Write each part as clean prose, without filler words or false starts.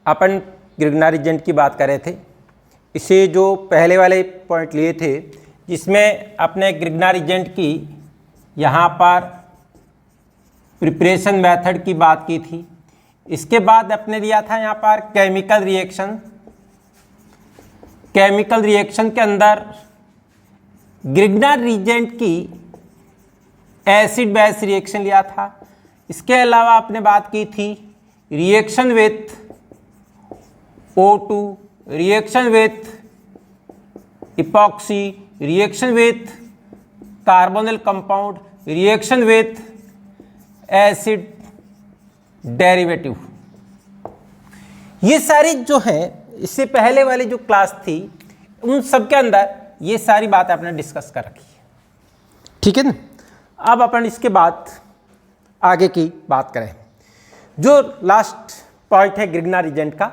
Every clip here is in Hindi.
अपन ग्रिग्नार रीजेंट की बात कर रहे थे। इसे जो पहले वाले पॉइंट लिए थे जिसमें अपने ग्रिग्नार रीजेंट की यहाँ पर प्रिपरेशन मेथड की बात की थी। इसके बाद अपने लिया था यहाँ पर केमिकल रिएक्शन। केमिकल रिएक्शन के अंदर ग्रिग्नार रीजेंट की एसिड बेस रिएक्शन लिया था। इसके अलावा आपने बात की थी reaction with O2, reaction with epoxy, reaction with carbonyl compound, reaction with acid derivative. ये सारी जो है इससे पहले वाली जो क्लास थी उन सब के अंदर ये सारी बात आपने डिस्कस कर रखी है, ठीक है ना। अब अपन इसके बाद आगे की बात करें। जो लास्ट पॉइंट है ग्रिग्नार रीजेंट का,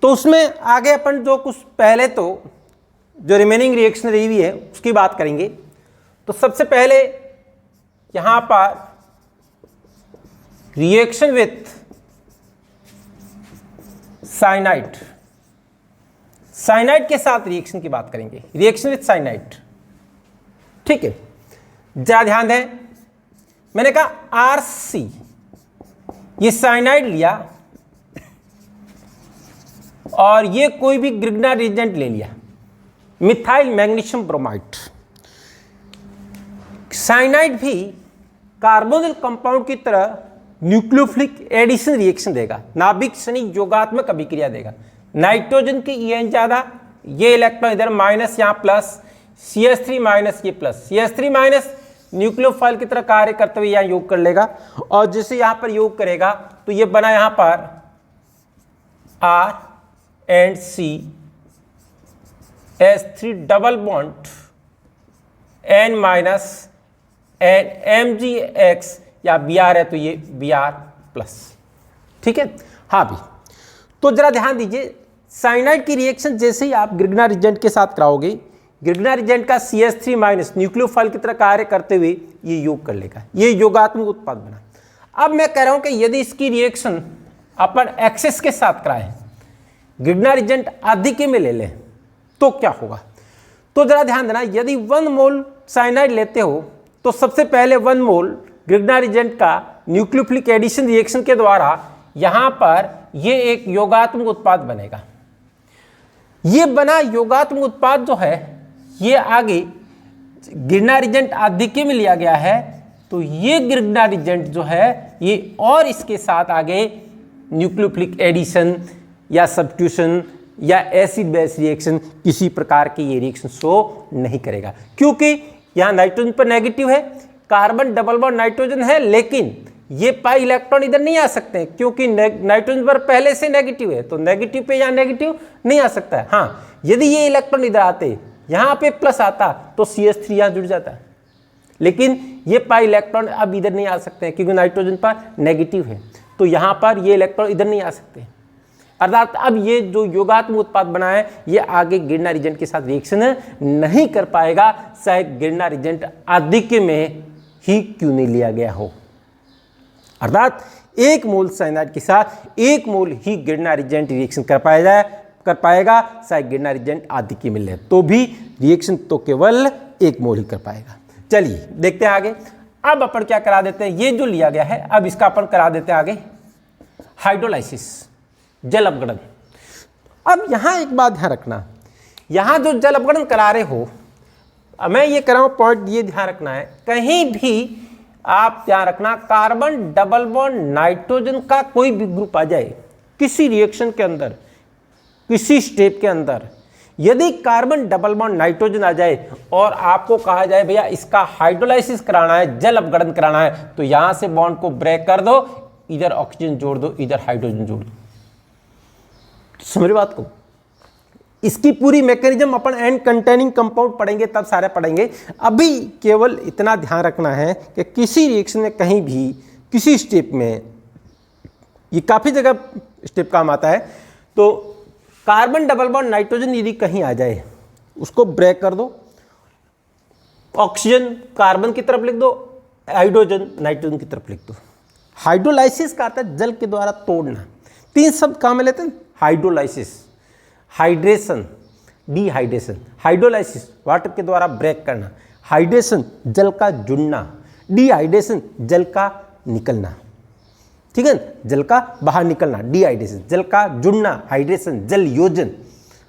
तो उसमें आगे अपन जो कुछ पहले तो जो रिमेनिंग रिएक्शन रही हुई है उसकी बात करेंगे। तो सबसे पहले यहां पर रिएक्शन विथ साइनाइड, साइनाइड के साथ रिएक्शन की बात करेंगे। रिएक्शन विथ साइनाइड, ठीक है। जरा ध्यान दें, मैंने कहा RC, ये साइनाइड लिया और ये कोई भी ग्रिग्नार रीजेंट ले लिया, मिथाइल मैग्नीशियम ब्रोमाइड। साइनाइड भी कार्बोनिल कंपाउंड की तरह न्यूक्लियोफिलिक एडिशन रिएक्शन देगा, नाभिक क्षणिक योगात्मक अभिक्रिया देगा। नाइट्रोजन की EN ज्यादा, ये इलेक्ट्रॉन इधर माइनस, यहाँ प्लस, CH3 माइनस, ये प्लस। CH3 माइनस न्यूक्लियोफाइल की तरह कार्य करते हुए यहाँ योग कर लेगा और जैसे यहाँ पर योग करेगा तो ये बना यहाँ पर R and C H3 double bond N minus N MgX या Br है तो ये Br प्लस, ठीक है। हाँ भी, तो जरा ध्यान दीजिए, साइनाइड की रिएक्शन जैसे ही आप ग्रिग्नार रीजेंट के साथ कराओगे, ग्रिग्नार रीजेंट का CH3 माइनस न्यूक्लियोफाइल की तरह कार्य करते हुए ये योग कर लेगा, ये योगात्मक उत्पाद बना। अब मैं कह रहा हूं कि यदि इसकी रिएक्शन अपन एक्सेस के साथ कराएं, ग्रिग्नार रीजेंट आधिक्य में ले लें तो क्या होगा। तो जरा ध्यान देना, यदि 1 मोल साइनाइड लेते हो तो सबसे पहले 1 मोल ग्रिग्नार रीजेंट का न्यूक्लियोफिलिक एडिशन रिएक्शन के द्वारा यहां पर ये एक योगात्मक उत्पाद बनेगा। ये बना योगात्मक उत्पाद जो है ये आगे ग्रिग्नार रीजेंट आधिक्य में लिया गया है, तो ये ग्रिग्नार रीजेंट जो है ये और इसके साथ आगे न्यूक्लियोफिलिक एडिशन या सब्स्टिट्यूशन या एसिड बेस रिएक्शन किसी प्रकार की ये रिएक्शन शो नहीं करेगा, क्योंकि यहाँ नाइट्रोजन पर नेगेटिव है, कार्बन डबल बॉन्ड नाइट्रोजन है, लेकिन ये पाई इलेक्ट्रॉन इधर नहीं आ सकते हैं क्योंकि नाइट्रोजन पर पहले से नेगेटिव है, तो नेगेटिव पे यहाँ नेगेटिव नहीं आ सकता है। हाँ, यदि ये इलेक्ट्रॉन इधर आते, यहाँ पे प्लस आता तो CH3 यहाँ जुड़ जाता है, लेकिन ये पाई इलेक्ट्रॉन अब इधर नहीं आ सकते हैं क्योंकि नाइट्रोजन पर नेगेटिव है, तो यहाँ पर ये इलेक्ट्रॉन इधर नहीं आ सकते। अर्थात अब ये जो योगात्मक उत्पाद बना है ये आगे ग्रिग्नार रीजेंट के साथ रिएक्शन नहीं कर पाएगा, चाहे ग्रिग्नार रीजेंट आधिक्य में ही क्यों नहीं लिया गया हो। अर्थात 1 मोल साइनाइड के साथ 1 मोल ही ग्रिग्नार रीजेंट रिएक्शन कर पाएगा, चाहे ग्रिग्नार रीजेंट आधिक्य में ले तो भी रिएक्शन तो केवल 1 मोल ही कर पाएगा। चलिए देखते हैं आगे। अब अपन क्या करा देते हैं, ये जो लिया गया है अब इसका अपन करा देते हैं आगे हाइड्रोलाइसिस, जल अपघटन। अब यहां एक बात ध्यान रखना, यहां जो जल अपघटन करा रहे हो, मैं ये कर रहा हूं पॉइंट ये ध्यान रखना है, कहीं भी आप ध्यान रखना कार्बन डबल बॉन्ड नाइट्रोजन का कोई भी ग्रुप आ जाए किसी रिएक्शन के अंदर, किसी स्टेप के अंदर, यदि कार्बन डबल बॉन्ड नाइट्रोजन आ जाए और आपको कहा जाए भैया इसका हाइड्रोलाइसिस कराना है, जल अपघटन कराना है, तो यहां से बॉन्ड को ब्रेक कर दो, इधर ऑक्सीजन जोड़ दो, इधर हाइड्रोजन जोड़ दो। समझ बात को, इसकी पूरी मैकेनिज्म अपन एन कंटेनिंग कंपाउंड पढ़ेंगे तब सारे पढ़ेंगे। अभी केवल इतना ध्यान रखना है कि किसी रिएक्शन में कहीं भी किसी स्टेप में, ये काफ़ी जगह स्टेप काम आता है, तो कार्बन डबल बॉन्ड नाइट्रोजन यदि कहीं आ जाए उसको ब्रेक कर दो, ऑक्सीजन कार्बन की तरफ लिख दो, हाइड्रोजन नाइट्रोजन की तरफ लिख दो। हाइड्रोलाइसिस का अर्थ है जल के द्वारा तोड़ना, तीन शब्द कहाँ में लेते हैं? Hydrolysis, hydration, dehydration. Hydrolysis water के द्वारा ब्रेक करना, हाइड्रेशन जल का जुड़ना, डिहाइड्रेशन जल का निकलना, ठीक है, जल का बाहर निकलना, डिहाइड्रेशन जल का जुड़ना, हाइड्रेशन जल योजन,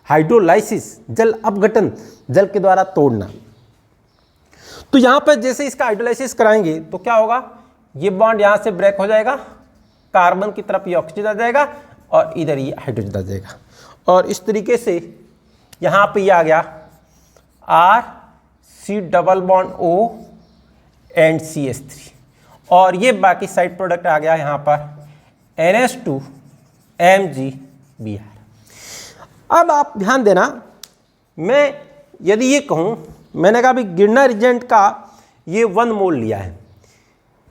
हाइड्रोलाइसिस जल अपघटन, जल के द्वारा तोड़ना। तो यहां पर जैसे इसका हाइड्रोलाइसिस कराएंगे तो क्या होगा, ये बॉन्ड यहां से ब्रेक हो जाएगा, कार्बन की तरफ ये ऑक्सीजन आ जाएगा और इधर ये हाइड्रोजन आ जाएगा, और इस तरीके से यहां पे ये आ गया RC double bond O and CH3, और ये बाकी साइड प्रोडक्ट आ गया यहां पर NH2 MgBr। अब आप ध्यान देना, मैं यदि ये कहूं, मैंने कहा भी गिरनर एजेंट का ये 1 मोल लिया है,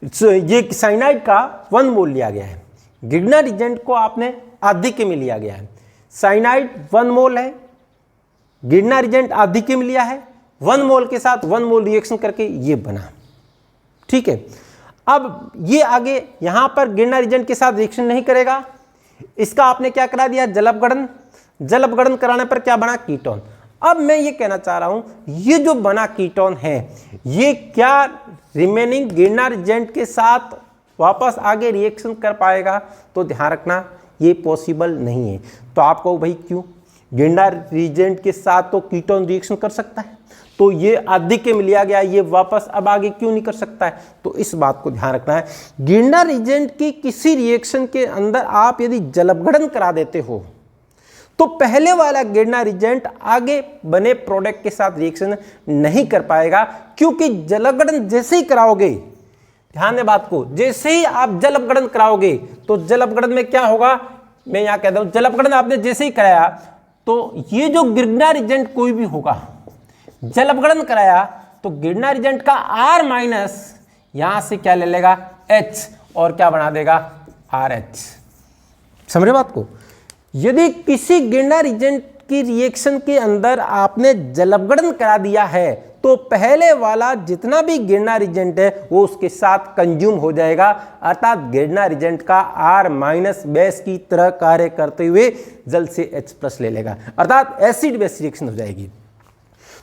ये साइनाइड का 1 मोल लिया गया है, गिरनर एजेंट को आपने आधिक्य में लिया गया है, साइनाइड 1 मोल है, गिरनर एजेंट आधिक्य में लिया है, 1 मोल के साथ 1 मोल रिएक्शन करके ये बना, ठीक है। अब ये आगे यहां पर गिरनर एजेंट के साथ रिएक्शन नहीं करेगा, इसका आपने क्या करा दिया, जल अपघटन, जल अपघटन कराने पर क्या बना, कीटोन। अब मैं ये कहना चाह रहा हूं, ये जो बना कीटोन है, ये क्या रिमेनिंग गिरनर एजेंट के साथ वापस आगे रिएक्शन कर पाएगा? तो ध्यान रखना, ये पॉसिबल नहीं है। तो आपको भाई क्यों, गिरनर एजेंट के साथ तो कीटोन रिएक्शन कर सकता है, तो ये आधिक्य में लिया गया, ये वापस अब आगे क्यों नहीं कर सकता है? तो इस बात को ध्यान रखना है, गिरनर एजेंट की किसी रिएक्शन के अंदर आप यदि जल अपघटन करा देते हो तो पहले वाला गिरनर एजेंट आगे बने प्रोडक्ट के साथ रिएक्शन नहीं कर पाएगा, क्योंकि जल अपघटन जैसे ही कराओगे, ध्यान दें बात को, जैसे ही आप जल अपघटन कराओगे तो जल अपघटन में क्या होगा, मैं यहां कहता हूं, जल अपघटन आपने जैसे ही कराया तो ये जो गिरनर एजेंट कोई भी होगा, जल अपघटन कराया तो गिरनर एजेंट का R माइनस यहां से क्या ले लेगा, H, और क्या बना देगा, RH। समझे बात को? यदि किसी गिरनर एजेंट की रिएक्शन के अंदर आपने जल अपघटन करा दिया है तो पहले वाला जितना भी गिरनर एजेंट है वो उसके साथ कंज्यूम हो जाएगा, अर्थात गिरनर एजेंट का R माइनस बेस की तरह कार्य करते हुए जल से H प्लस ले लेगा, अर्थात एसिड बेस रिएक्शन हो जाएगी।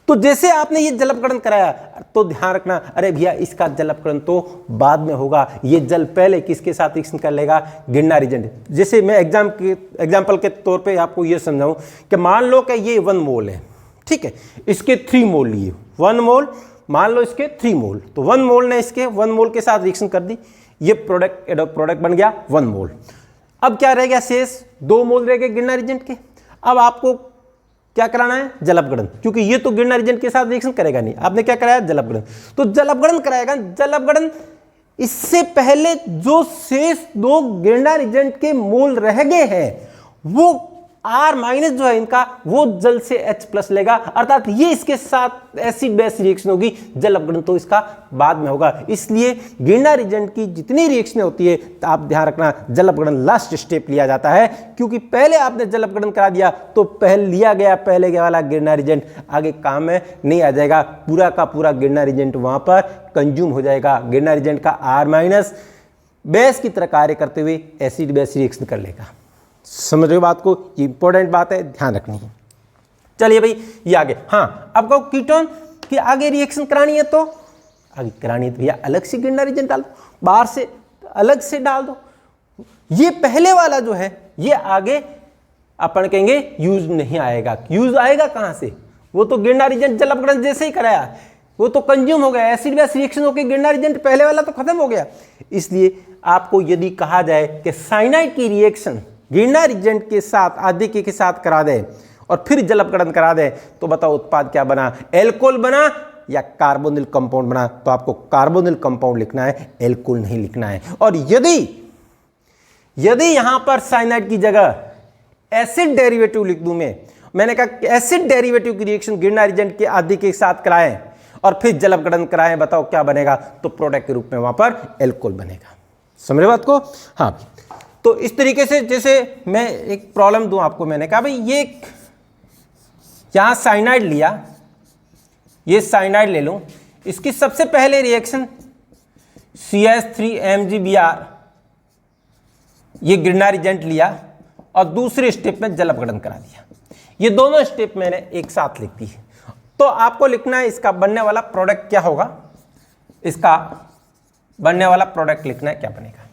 तो जैसे आपने ये जल अपघटन कराया तो ध्यान रखना, अरे भैया इसका जल अपघटन तो बाद में होगा, ये जल पहले किसके साथ रिएक्शन कर लेगा, गिरनर एजेंट। जैसे मैं एग्जाम्पल के तौर पे आपको ये समझाऊं कि मान लो कि ये 1 मोल है, ठीक है, इसके 3 मोल लिए, 1 मोल, मान लो इसके 3 मोल, तो 1 मोल ने इसके 1 मोल के साथ रिएक्शन कर दी, ये प्रोडक्ट बन गया 1 मोल। अब क्या रह गया शेष, 2 मोल रह गए गिरनर एजेंट के। अब आपको क्या कराना है, जल अपघटन, क्योंकि ये तो गिरनर एजेंट के साथ रिएक्शन करेगा नहीं, आपने क्या कराया, जल अपघटन। तो जल अपघटन कराएगा, जल अपघटन इससे पहले जो शेष 2 गिरनर एजेंट के मोल रह गए हैं वो R माइनस जो है इनका, वो जल से H प्लस लेगा, अर्थात ये इसके साथ एसिड बेस रिएक्शन होगी, जल अपघटन तो इसका बाद में होगा। इसलिए गिरनर एजेंट की जितनी रिएक्शन होती है तो आप ध्यान रखना, जल अपघटन लास्ट स्टेप लिया जाता है, क्योंकि पहले आपने जल अपघटन करा दिया तो पहले लिया गया पहले वाला गिरनर एजेंट आगे काम में नहीं आ जाएगा, पूरा का पूरा गिरनर एजेंट वहां पर कंज्यूम हो जाएगा, गिरनर एजेंट का R माइनस बेस की तरह कार्य करते हुए एसिड बेस रिएक्शन कर लेगा। समझ रहे हो बात को, ये इंपॉर्टेंट बात है, ध्यान रखनी है। चलिए भाई ये आगे, हाँ अब कहो कीटोन की आगे रिएक्शन करानी है तो आगे करानी है तो भैया अलग से गिरनर एजेंट डाल दो, बाहर से अलग से डाल दो। ये पहले वाला जो है ये आगे अपन कहेंगे यूज नहीं आएगा, यूज आएगा कहां से, वो तो गिरनर एजेंट जल अपघटन जैसे ही कराया वो तो कंज्यूम हो गया, एसिड बेस रिएक्शन होकर गिरनर एजेंट पहले वाला तो खत्म हो गया। इसलिए आपको यदि कहा जाए कि साइनाइड की रिएक्शन गिरनर एजेंट के साथ आधिक्य के साथ करा दे और फिर जल अपघटन करा दे तो बताओ उत्पाद क्या बना, एल्कोहल बना या कार्बोनिल कंपाउंड बना? तो आपको कार्बोनिल कंपाउंड लिखना है, एल्कोहल नहीं लिखना है। और यदि यहां पर साइनाइड की जगह एसिड डेरिवेटिव लिख दूं मैंने कहा एसिड डेरिवेटिव की रिएक्शन गिरनर एजेंट के आधिक्य के साथ कराएं और फिर जल अपघटन कराएं, बताओ क्या बनेगा? तो प्रोडक्ट के रूप में वहां पर एल्कोहल बनेगा। समझ बात को? हाँ, तो इस तरीके से जैसे मैं एक प्रॉब्लम दूं आपको, मैंने कहा भाई ये यहां साइनाइड लिया, ये साइनाइड ले लूं, इसकी सबसे पहले रिएक्शन CH3MgBr, ये गिरनर एजेंट लिया, और दूसरे स्टेप में जल अपघटन करा दिया। ये दोनों स्टेप मैंने एक साथ लिख दी। तो आपको लिखना है इसका बनने वाला प्रोडक्ट क्या होगा, इसका बनने वाला प्रोडक्ट लिखना है क्या बनेगा।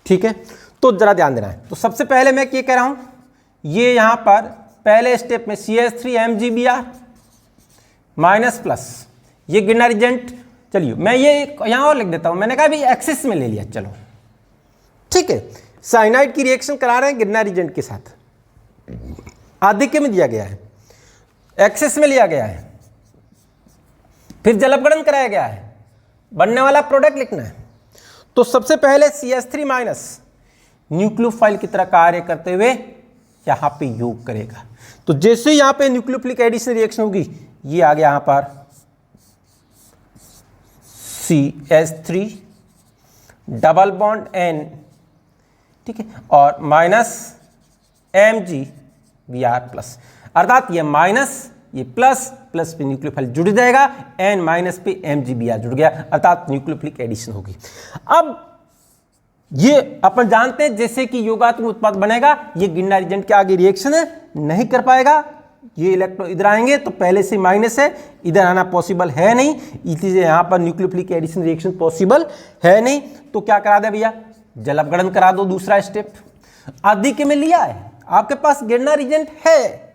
ठीक है, तो जरा ध्यान देना है। तो सबसे पहले मैं क्या कह रहा हूं, ये यहां पर पहले स्टेप में CH3MgBr माइनस प्लस, ये गिरनर एजेंट, चलिए मैं ये यहां और लिख देता हूं, मैंने कहा भी एक्सिस में ले लिया, चलो ठीक है। साइनाइड की रिएक्शन करा रहे हैं गिरनर एजेंट के साथ, आधिक्य में दिया गया है, एक्सिस में लिया गया है, फिर जल अपघटन कराया गया है, बनने वाला प्रोडक्ट लिखना है। तो सबसे पहले CH3 माइनस न्यूक्लियोफाइल की तरह कार्य करते हुए यहां पे योग करेगा। तो जैसे यहां पे न्यूक्लियोफिलिक एडिशन रिएक्शन होगी, ये आ गया यहां पर CH3 डबल बॉन्ड N, ठीक है, और माइनस MgBr प्लस, अर्थात ये माइनस ये प्लस, प्लस पे न्यूक्लियोफाइल जुड़ जाएगा, N माइनस पे MgBr जुड़ गया, अर्थात न्यूक्लियोफिलिक एडिशन होगी। अब ये अपन जानते हैं जैसे कि योगात्मक उत्पाद बनेगा, ये गिरनर एजेंट के आगे रिएक्शन नहीं कर पाएगा, ये इलेक्ट्रॉन इधर आएंगे तो पहले से माइनस है, इधर आना पॉसिबल है नहीं, इसलिए यहां पर न्यूक्लियोफिलिक एडिशन रिएक्शन पॉसिबल है नहीं। तो क्या करा दे भैया, जल अपघटन करा दो, दूसरा स्टेप। आधिक्य में लिया है, आपके पास गिरनर एजेंट है,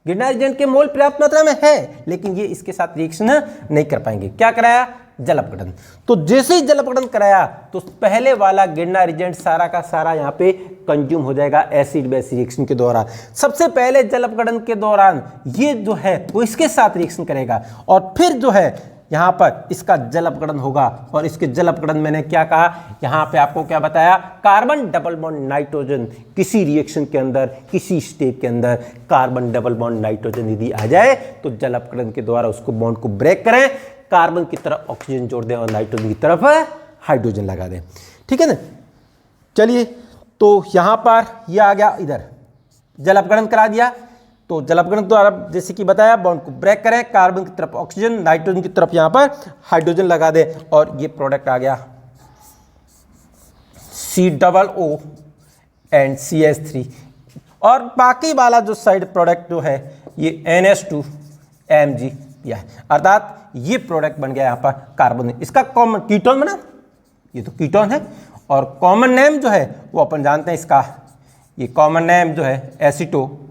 गिरनर एजेंट के मोल पर्याप्त मात्रा में है, लेकिन ये इसके साथ रिएक्शन नहीं कर पाएंगे। क्या कराया, जल अपघटन। तो जैसे ही जल अपघटन कराया तो पहले वाला गिरनर एजेंट सारा का सारा यहाँ पे कंज्यूम हो जाएगा एसिड बेस रिएक्शन के दौरान। सबसे पहले जल अपघटन के दौरान ये जो है वो इसके साथ रिएक्शन करेगा, और फिर जो है यहाँ पर इसका जल अपघटन होगा। और इसके जल अपघटन मैंने क्या कहा, यहाँ पे आपको क्या बताया, कार्बन डबल बॉन्ड नाइट्रोजन किसी रिएक्शन के अंदर, किसी स्टेप के अंदर कार्बन डबल बॉन्ड नाइट्रोजन यदि आ जाए तो जल अपघटन के द्वारा उसको बॉन्ड को ब्रेक करें, कार्बन की तरफ ऑक्सीजन जोड़ दें और नाइट्रोजन की तरफ हाइड्रोजन लगा दें। ठीक है ना, चलिए तो यहाँ पर ये आ गया, इधर जल अपघटन करा दिया। तो जल अपघटन द्वारा जैसे कि बताया बॉन्ड को ब्रेक करें, कार्बन की तरफ ऑक्सीजन, नाइट्रोजन की तरफ यहाँ पर हाइड्रोजन लगा दें, और ये प्रोडक्ट आ गया COO एंड CH3। और बाकी वाला जो साइड प्रोडक्ट जो है ये NH2Mg, अर्थात ये प्रोडक्ट बन गया यहाँ पर कार्बन। इसका कॉमन कीटोन बना, ये तो कीटोन है, और कॉमन नेम जो है वो अपन जानते हैं इसका, ये कॉमन नेम जो है एसिटोफिनोन,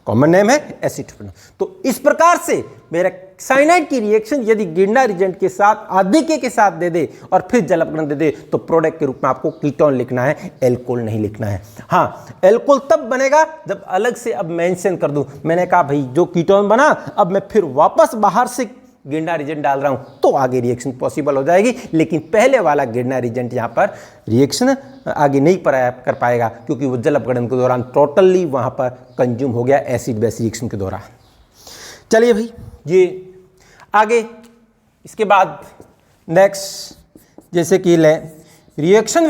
कॉमन नेम है एसिटोफिनोन। तो इस प्रकार से मेरा साइनाइड की रिएक्शन यदि गिरनर एजेंट के साथ आधिक्य के साथ दे दे और फिर जल अपघटन दे दे तो प्रोडक्ट के रूप में आपको कीटोन लिखना है, एल्कोहल नहीं लिखना है। हाँ, एल्कोहल तब बनेगा जब अलग से अब मेंशन कर दूं, मैंने कहा भाई जो कीटोन बना अब मैं फिर वापस बाहर से गिरनर एजेंट डाल रहा हूं तो आगे रिएक्शन पॉसिबल हो जाएगी, लेकिन पहले वाला गिरनर एजेंट यहां पर रिएक्शन आगे नहीं कर पाएगा क्योंकि वो जल अपघटन के दौरान टोटली वहां पर कंज्यूम हो गया एसिड बेस रिएक्शन के दौरान। चलिए भाई, ये आगे इसके बाद नेक्स्ट जैसे कि ले रिएक्शन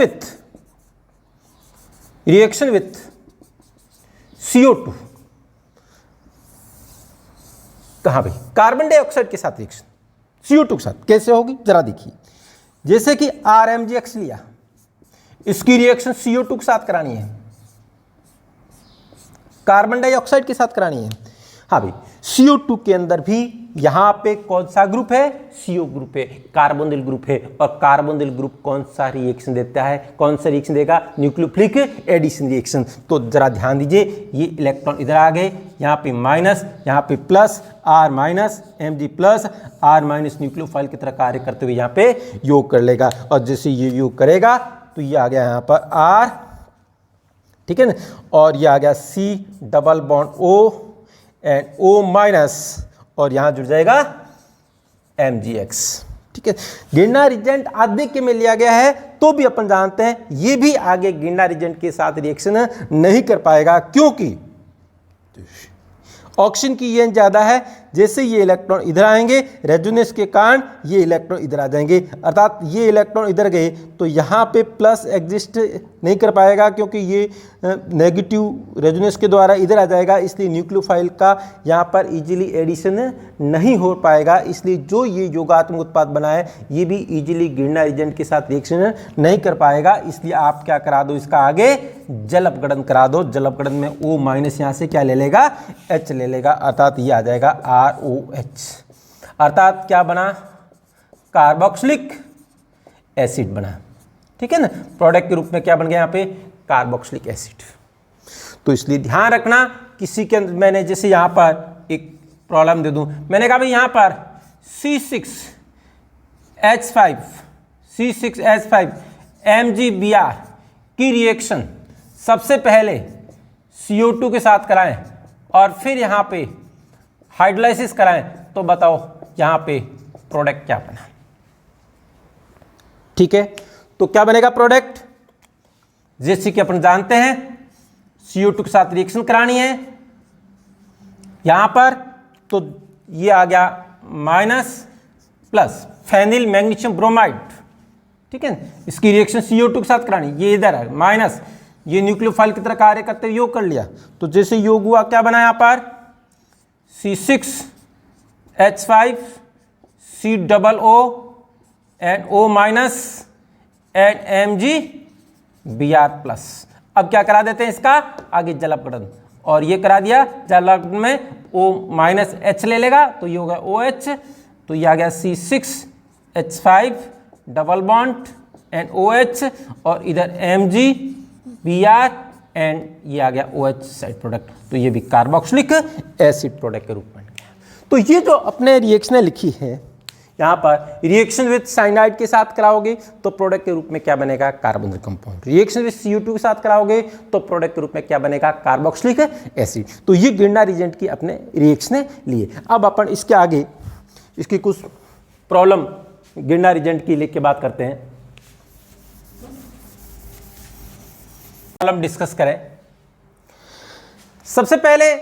विथ CO2, कहाँ भाई, कार्बन डाइऑक्साइड के साथ रिएक्शन CO2 के साथ कैसे होगी जरा देखिए। जैसे कि RMgX लिया, इसकी रिएक्शन CO2 के साथ करानी है, कार्बन डाइऑक्साइड के साथ करानी है। हाँ भाई, CO2 के अंदर भी यहां पे कौन सा ग्रुप है, CO ग्रुप है, कार्बोनिल ग्रुप है, और कार्बोनिल ग्रुप कौन सा रिएक्शन देता है, कौन सा रिएक्शन देगा, न्यूक्लियोफिलिक एडिशन रिएक्शन। तो जरा ध्यान दीजिए, ये इलेक्ट्रॉन इधर आ गए, यहाँ पे माइनस, यहाँ पे plus, R minus Mg plus, R minus nucleophile की तरह कार्य करते हुए यहाँ पे योग कर लेगा, और जैसे ये योग करेगा तो ये आ गया यहाँ पर R, ठीक है ना, और ये आ गया C double bond O and O minus, और यहां जुड़ जाएगा MgX। ठीक है, गिरनर एजेंट आधिक्य में लिया गया है तो भी अपन जानते हैं ये भी आगे गिरनर एजेंट के साथ रिएक्शन नहीं कर पाएगा, क्योंकि ऑक्सीजन की EN ज़्यादा है, जैसे ये इलेक्ट्रॉन इधर आएंगे रेजोनेंस के कारण ये इलेक्ट्रॉन इधर आ जाएंगे, अर्थात ये इलेक्ट्रॉन इधर गए तो यहाँ पे प्लस एग्जिस्ट नहीं कर पाएगा क्योंकि ये नेगेटिव रेजोनेंस के द्वारा इधर आ जाएगा, इसलिए न्यूक्लियोफाइल का यहाँ पर इजीली एडिशन नहीं हो पाएगा। इसलिए जो ये योगात्मक उत्पाद बनाए ये भी इजीली गिरनार एजेंट के साथ रिएक्शन नहीं कर पाएगा। इसलिए आप क्या करा दो, इसका आगे जल अपघटन करा दो। जल अपघटन में O माइनस यहाँ से क्या ले लेगा, H ले लेगा, अर्थात ये आ जाएगा ROH, अर्थात क्या बना, कार्बोक्सिलिक एसिड बना। ठीक है ना, प्रोडक्ट के रूप में क्या बन गया यहाँ पे, कार्बोक्सिलिक एसिड। तो इसलिए ध्यान रखना, किसी के अंदर मैंने जैसे यहाँ पर एक प्रॉब्लम दे दूं, मैंने कहा भाई यहाँ पर C6H5 MgBr की रिएक्शन सबसे पहले CO2 के साथ कराएं और फिर यहाँ पे हाइड्रोलाइसिस कराएं, तो बताओ यहाँ पे प्रोडक्ट क्या बना। ठीक है, तो क्या बनेगा प्रोडक्ट, जैसे कि अपन जानते हैं CO2 के साथ रिएक्शन करानी है यहां पर, तो ये आ गया minus plus phenyl magnesium bromide. ठीक है, इसकी रिएक्शन CO2 के साथ करानी, ये इधर है माइनस, ये न्यूक्लियोफाइल की तरह कार्य करते हुए योग कर लिया, तो जैसे योग हुआ क्या बना यहां पर C6H5 COO and O minus and MgBr plus. अब क्या करा देते हैं इसका आगे जल अपघटन, और ये करा दिया जल अपघटन में O माइनस H ले लेगा तो ये होगा OH, तो ये आ गया C6H5 double bond and OH और इधर MgBr एंड ये आ गया OH साइड प्रोडक्ट, तो ये भी कार्बोक्सिलिक एसिड प्रोडक्ट के रूप में। तो ये जो अपने रिएक्शनें लिखी है यहाँ पर, रिएक्शन विद साइनाइड के साथ कराओगे तो प्रोडक्ट के रूप में क्या बनेगा, carbonyl compound. Reaction with CO2 के साथ कराओगे तो प्रोडक्ट के रूप में क्या बनेगा, कार्बोक्सिलिक एसिड। तो ये गिरनार एजेंट की अपने रिएक्शनें लिए। अब अपन इसके आगे इसकी कुछ प्रॉब्लम गिरनार एजेंट की लिख के बात करते हैं, प्रॉब्लम डिस्कस करें। सबसे पहले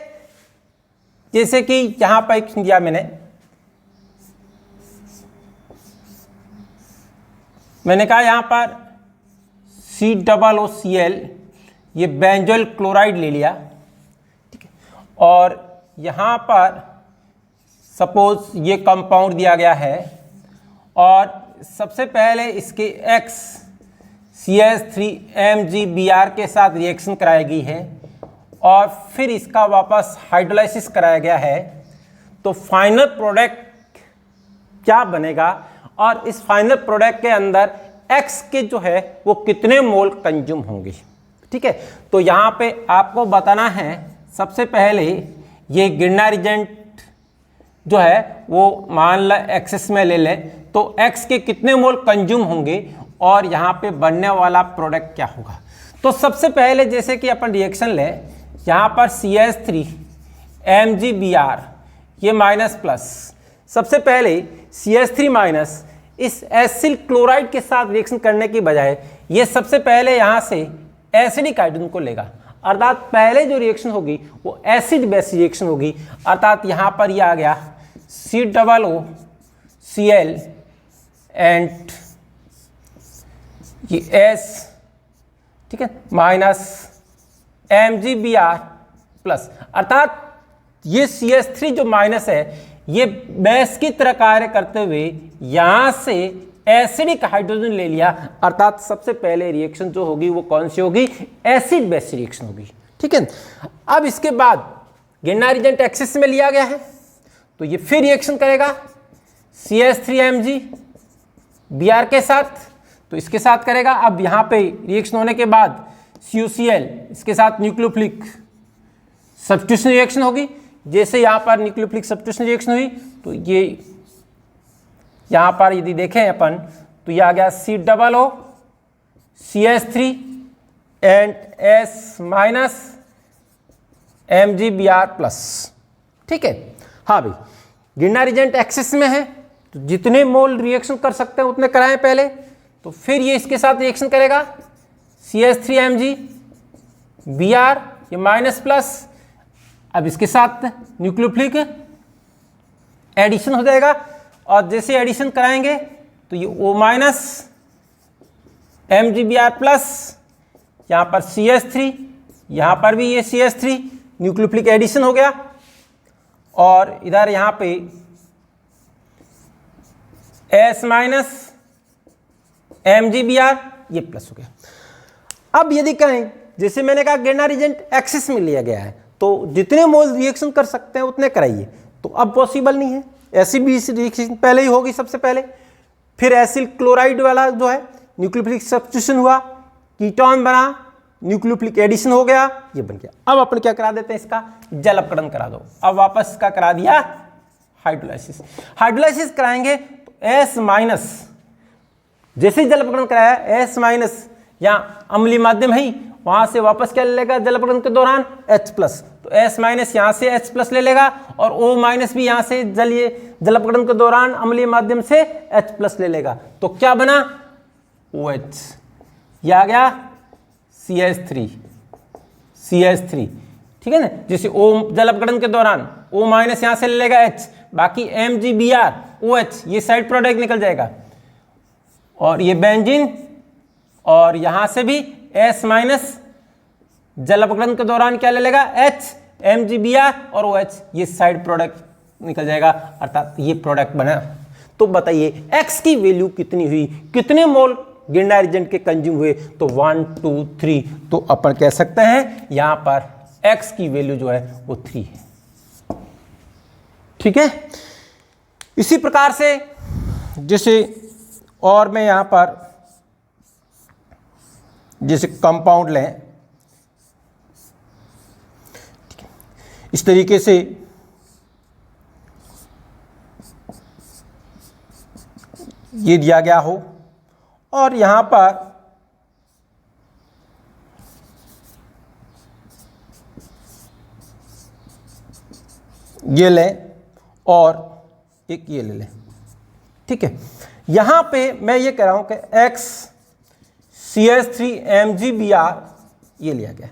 जैसे कि यहां पर एक दिया मैंने कहा यहां पर COOCl ये बेंजोइल क्लोराइड ले लिया, ठीक है, और यहां पर सपोज ये कंपाउंड दिया गया है और सबसे पहले इसके X CH3MgBr के साथ रिएक्शन कराई गई है और फिर इसका वापस हाइड्रोलाइसिस कराया गया है, तो फाइनल प्रोडक्ट क्या बनेगा, और इस फाइनल प्रोडक्ट के अंदर X के जो है वो कितने मोल कंज्यूम होंगे। ठीक है, तो यहाँ पे आपको बताना है सबसे पहले ये गिरनार एजेंट जो है वो मान ला एक्सेस में ले लें, तो X के कितने मोल कंज्यूम होंगे और यहाँ पे बनने वाला प्रोडक्ट क्या होगा। तो सबसे पहले जैसे कि अपन रिएक्शन लें, यहाँ पर CH3MgBr ये माइनस प्लस, सबसे पहले CH3 माइनस इस एसिल क्लोराइड के साथ रिएक्शन करने की बजाय ये सबसे पहले यहाँ से एसिडिक हाइड्रोजन को लेगा, अर्थात पहले जो रिएक्शन होगी वो एसिड बेस रिएक्शन होगी, अर्थात यहाँ पर ये आ गया COOCl एंड ये S, ठीक है, माइनस MgBr प्लस, अर्थात ये CH3 जो माइनस है ये बेस की तरह कार्य करते हुए यहां से एसिडिक हाइड्रोजन ले लिया, अर्थात सबसे पहले रिएक्शन जो होगी वो कौन सी होगी, एसिड बेस रिएक्शन होगी। ठीक है, अब इसके बाद गिरनार एजेंट एक्सेस में लिया गया है तो ये फिर रिएक्शन करेगा CH3MgBr के साथ, तो इसके साथ करेगा। अब यहां पे रिएक्शन होने के बाद CuCl इसके साथ न्यूक्लियोफिलिक सब्स्टिट्यूशन रिएक्शन होगी, जैसे यहाँ पर न्यूक्लियोफिलिक सब्स्टिट्यूशन रिएक्शन हुई तो ये यहाँ पर यदि देखें अपन तो ये आ गया COO CH3 and S minus MgBr plus. ठीक है, हाँ भाई गिरनार एजेंट एक्सेस में है तो जितने मोल रिएक्शन कर सकते हैं उतने कराएं पहले, तो फिर ये इसके साथ रिएक्शन करेगा CH3MgBr ये माइनस प्लस, अब इसके साथ न्यूक्लियोफिलिक एडिशन हो जाएगा, और जैसे एडिशन कराएंगे तो ये O माइनस MgBr प्लस, यहाँ पर CH3, यहाँ पर भी ये CH3, न्यूक्लियोफिलिक एडिशन हो गया, और इधर यहाँ पे S माइनस MgBr ये प्लस हो गया। अब यदि कहें, जैसे मैंने कहा गिरनार एजेंट एक्सिस में लिया गया है, तो जितने मोल रिएक्शन कर सकते हैं उतने कराइए, तो अब पॉसिबल नहीं है। एसिड बेस रिएक्शन पहले ही होगी सबसे पहले, फिर एसिल क्लोराइड वाला जो है न्यूक्लियोफिलिक सब्स्टिट्यूशन हुआ, कीटोन बना, न्यूक्लियोफिलिक एडिशन हो गया, ये बन गया। अब अपन क्या करा देते हैं, इसका जल अपकरण करा दो। अब वापस इसका करा दिया हाइड्रोलाइसिस। हाइड्रोलाइसिस कराएंगे तो S माइनस, जैसे ही जल अपकरण कराया S माइनस, यहाँ अम्लीय माध्यम है, वहां से वापस क्या ले लेगा जल अपकरण के दौरान H प्लस, तो S माइनस यहाँ से H प्लस ले लेगा, और O माइनस भी यहाँ से जल अपकरण के दौरान अम्लीय माध्यम से H प्लस ले लेगा, तो क्या बना OH, यह आ गया CH3, ठीक है ना। जैसे O जल अपकरण के दौरान O माइनस यहाँ से ले लेगा H, बाकी MgBr OH ये साइड प्रोडक्ट निकल जाएगा, और ये बेंजीन, और यहाँ से भी S माइनस जल अपकरण के दौरान क्या ले लेगा H, MgBr और OH ये साइड प्रोडक्ट निकल जाएगा, अर्थात ये प्रोडक्ट बना। तो बताइए X की वैल्यू कितनी हुई, कितने मोल गिरनार एजेंट के कंज्यूम हुए, तो 1 2 3, तो अपन कह सकते हैं यहाँ पर X की वैल्यू जो है वो 3 है, ठीक है। इसी प्रकार से जैसे और मैं यहाँ पर जैसे कंपाउंड लें, इस तरीके से ये दिया गया हो, और यहां पर ये लें और एक ये ले लें, ठीक है। यहां पे मैं ये कह रहा हूं कि X CH3 MgBr ये लिया गया।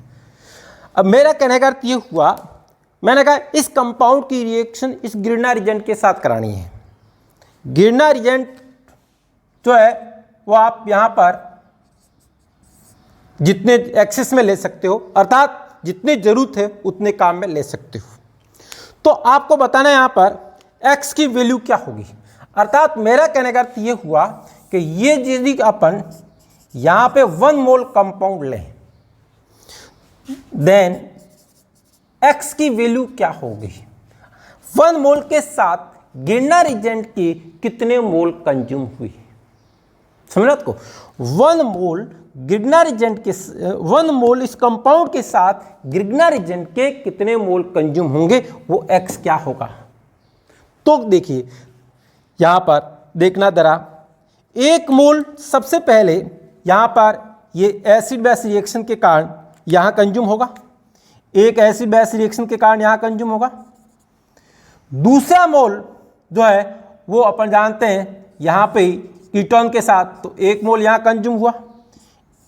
अब मेरा कहने का अर्थ ये हुआ, मैंने कहा इस कंपाउंड की रिएक्शन इस गिरनार एजेंट के साथ करानी है। गिरनार एजेंट जो है वो आप यहां पर जितने एक्सेस में ले सकते हो, अर्थात जितने जरूरत है उतने काम में ले सकते हो। तो आपको बताना है यहां पर X की वैल्यू क्या होगी, अर्थात मेरा कहने का अर्थ ये हुआ कि ये यदि अपन यहां पे 1 मोल कंपाउंड लें, देन X की वैल्यू क्या होगी, 1 मोल के साथ गिरनार एजेंट के कितने मोल कंज्यूम हुई, समझ को। 1 मोल गिरनार एजेंट के 1 मोल इस कंपाउंड के साथ गिरनार एजेंट के कितने मोल कंज्यूम होंगे, वो X क्या होगा। तो देखिए यहां पर देखना जरा, 1 मोल सबसे पहले यहां पर ये एसिड बेस रिएक्शन के कारण यहां कंज्यूम होगा, एक एसिड बेस रिएक्शन के कारण यहां कंज्यूम होगा। दूसरा मोल जो है वो अपन जानते हैं यहां पे कीटोन के साथ, तो 1 मोल यहां कंज्यूम हुआ,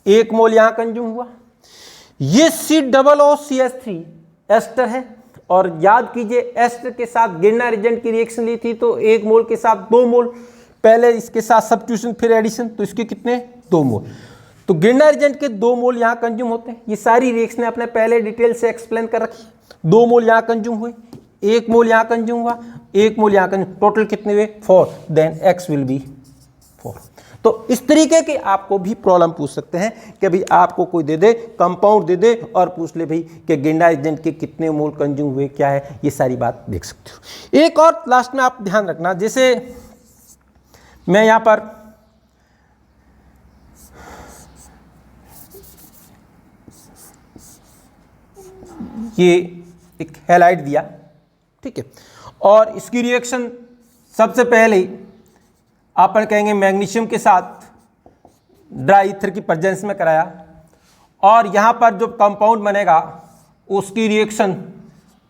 1 मोल यहां कंज्यूम हुआ। ये COOCH3 एस्टर है, और याद कीजिए एस्टर के साथ गिरनार एजेंट की रिएक्शन ली थी, तो 1 मोल के साथ 2 मोल, पहले इसके साथ सब्स्टिट्यूशन फिर एडिशन, तो इसके कितने 2 मोल। तो गिरनार एजेंट के 2 मोल यहाँ कंज्यूम होते हैं। ये सारी रिएक्शनें आपने पहले डिटेल से एक्सप्लेन कर रखी है। 2 मोल यहाँ कंज्यूम हुए, 1 मोल यहाँ कंज्यूम हुआ, 1 मोल यहाँ कंज्यूम, टोटल कितने हुए 4, देन X विल बी 4। तो इस तरीके के आपको भी प्रॉब्लम पूछ सकते हैं कि भाई आपको कोई दे दे कंपाउंड दे दे और पूछ ले भाई कि गिरनार एजेंट के कितने मोल कंज्यूम हुए, क्या है, ये सारी बात देख सकते हो। एक और लास्ट में आप ध्यान रखना, जैसे मैं यहाँ पर ये एक हैलाइड दिया, ठीक है, और इसकी रिएक्शन सबसे पहले अपन कहेंगे मैग्नीशियम के साथ ड्राई ईथर की प्रेजेंस में कराया, और यहाँ पर जो कंपाउंड बनेगा उसकी रिएक्शन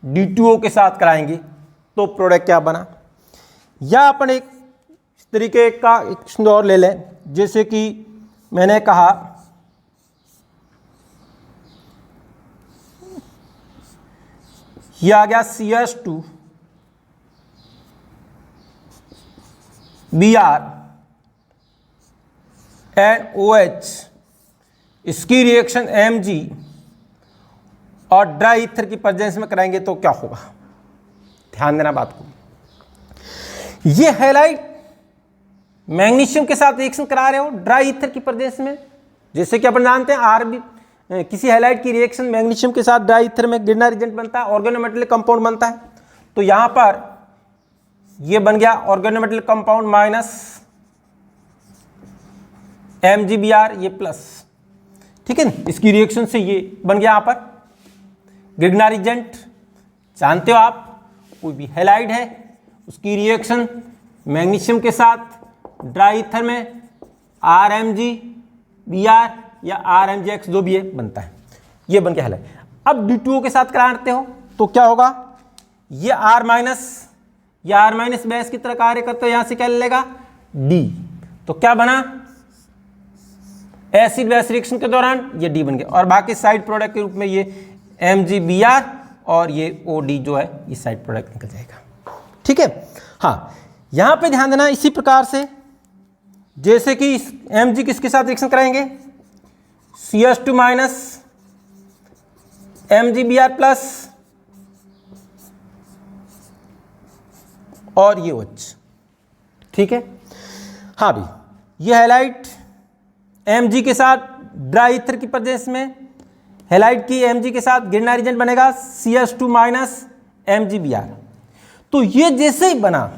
D2O के साथ कराएंगे, तो प्रोडक्ट क्या बना। या अपन एक इस तरीके का एक और ले लें, जैसे कि मैंने कहा ये आ गया CH2 Br एंड OH, इसकी रिएक्शन Mg और ड्राई ईथर की प्रेजेंस में कराएंगे तो क्या होगा, ध्यान देना बात को। ये हैलाइड मैग्नीशियम के साथ रिएक्शन करा रहे हो ड्राई ईथर की प्रेजेंस में, जैसे कि अपन जानते हैं आरबी किसी हैलाइड की रिएक्शन मैग्नीशियम के साथ ड्राई ईथर में गिरना रिएजेंट बनता है, ऑर्गेनोमेटेलिक कंपाउंड बनता है। तो यहां पर ये बन गया ऑर्गेनोमेटेलिक कंपाउंड माइनस MgBr ये प्लस, ठीक है। इसकी रिएक्शन से ये बन गया यहां पर गिरना रिएजेंट। जानते हो आप, कोई भी हैलाइड है उसकी रिएक्शन मैग्नीशियम के साथ ड्राई ईथर में RMgBr या RMgX जो भी है बनता है, ये बन गया हैलाइड। अब D2O के साथ कराते हो तो क्या होगा, ये R माइनस बेस की तरह कार्य करते हो, यहां से क्या ले लेगा D, तो क्या बना एसिड बेस रिएक्शन के दौरान ये D बन गया, और बाकी साइड प्रोडक्ट के रूप में ये MgBr और ये OD जो है ये साइड प्रोडक्ट निकल जाएगा, ठीक है। हाँ, यहां पे ध्यान देना, इसी प्रकार से जैसे कि Mg किसके साथ रिएक्शन कराएंगे, CH2 माइनस MgBr प्लस और ये OH, ठीक है। हाँ भी, ये हैलाइड Mg के साथ ड्राई ईथर की प्रेजेंस में हैलाइड की Mg के साथ गिरना रिएजेंट बनेगा CH2 माइनस MgBr। तो ये जैसे ही बना,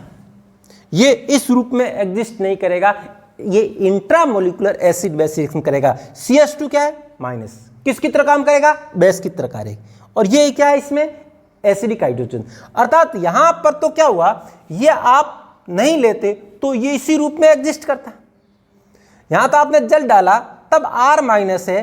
ये इस रूप में एग्जिस्ट नहीं करेगा, ये इंट्रामोलिकुलर एसिड बेस रिएक्शन करेगा। CH2 क्या है माइनस, किसकी तरह काम करेगा, बेस की तरह कार्य, और ये क्या है इसमें एसिडिक हाइड्रोजन। अर्थात यहां पर तो क्या हुआ, ये आप नहीं लेते तो ये इसी रूप में एग्जिस्ट करता। यहां तो आपने जल डाला तब R माइनस है,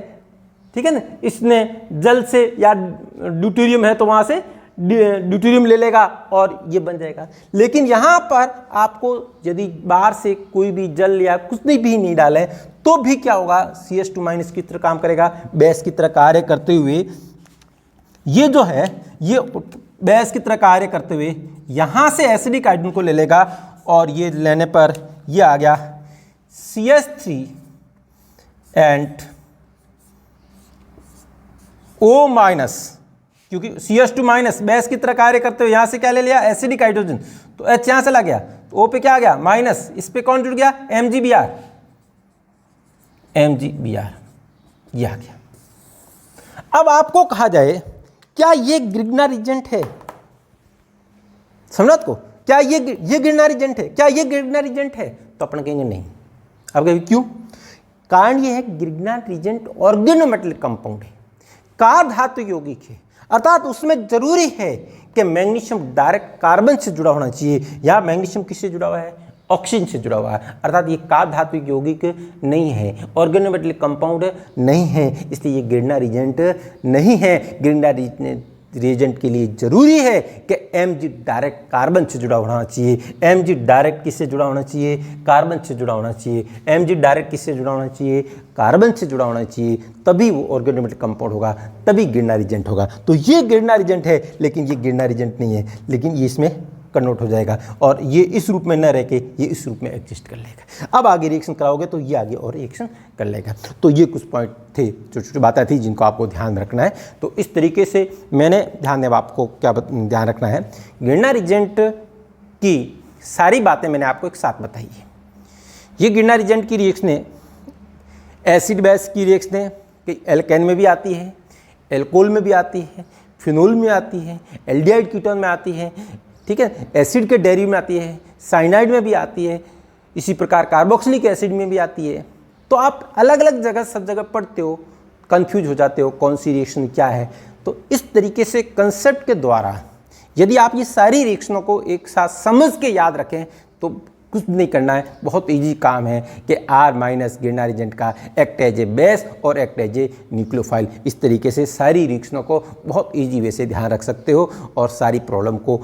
ठीक है ना, इसने जल से या ड्यूटेरियम है तो वहां से ड्यूटेरियम ले लेगा और ये बन जाएगा। लेकिन यहां पर आपको यदि बाहर से कोई भी जल या कुछ भी नहीं डाले तो भी क्या होगा, CH2 माइनस की तरह काम करेगा, बेस की तरह कार्य करते हुए ये जो है ये बेस की तरह कार्य करते हुए यहां से एसिडिक हाइड्रोजन को ले लेगा, और ये लेने पर ये आ गया CH3 एंड O माइनस, क्योंकि CH2 माइनस बेस की तरह कार्य करते हुए यहां से क्या ले लिया एसिडिक हाइड्रोजन, तो H यहां से लग गया, तो O पे क्या आ गया माइनस, इस पे कौन जुड़ गया MgBr ये आ गया। अब आपको कहा जाए क्या ये गिरना रिएजेंट है, समझो को, क्या ये गिरना रिएजेंट है, क्या ये गिरना रिएजेंट है, तो अपन कहेंगे नहीं। अब कहेंगे क्यों, कारण ये है गिरना रिएजेंट ऑर्गेनोमेटेलिक कंपाउंड है, कार धातु यौगिक है, अर्थात उसमें जरूरी है कि मैग्नीशियम डायरेक्ट कार्बन से जुड़ा होना चाहिए। या मैग्नीशियम किससे जुड़ा हुआ है, ऑक्सीजन से जुड़ा हुआ है, अर्थात ये कार धातु यौगिक नहीं है, ऑर्गेनोमेटेलिक कंपाउंड नहीं है, इसलिए ये गिरना रिएजेंट नहीं है। गिरना रिएजेंट के लिए जरूरी है कि Mg डायरेक्ट कार्बन से जुड़ा होना चाहिए। Mg डायरेक्ट किससे जुड़ा होना चाहिए, कार्बन से जुड़ा होना चाहिए। Mg डायरेक्ट किससे जुड़ा होना चाहिए, कार्बन से जुड़ा होना चाहिए, तभी वो ऑर्गेनोमेटेलिक कंपाउंड होगा, तभी गिरना रिएजेंट होगा। तो ये गिरना रिएजेंट है, लेकिन ये गिरना रिएजेंट नहीं है, लेकिन ये इसमें कन्वर्ट हो जाएगा और ये इस रूप में न रह के ये इस रूप में एग्जिस्ट कर लेगा। अब आगे रिएक्शन कराओगे तो ये आगे और रिएक्शन कर लेगा। तो ये कुछ पॉइंट थे, छोटी छोटी बातें थी जिनको आपको ध्यान रखना है। तो इस तरीके से मैंने ध्यान दें, आपको क्या ध्यान रखना है, गिरना रिएजेंट की सारी बातें मैंने आपको एक साथ बताई है। ये गिरना रिएजेंट की रिएक्शनें एसिड बेस की रिएक्शनें कई एल्केन में भी आती है, एल्कोहल में भी आती है, फिनोल में आती है, एल्डिहाइड कीटोन में आती है, ठीक है, एसिड के डेरिव में आती है, साइनाइड में भी आती है, इसी प्रकार कार्बोक्सिलिक एसिड में भी आती है। तो आप अलग अलग जगह सब जगह पढ़ते हो, कंफ्यूज हो जाते हो कौन सी रिएक्शन क्या है। तो इस तरीके से कंसेप्ट के द्वारा यदि आप ये सारी रिएक्शनों को एक साथ समझ के याद रखें तो कुछ नहीं करना है, बहुत इजी काम है कि R माइनस गिरना रिएजेंट का एक्ट एज ए बेस और एक्ट एज ए न्यूक्लियोफाइल। इस तरीके से सारी रिएक्शनों को बहुत इजी वे से ध्यान रख सकते हो और सारी प्रॉब्लम को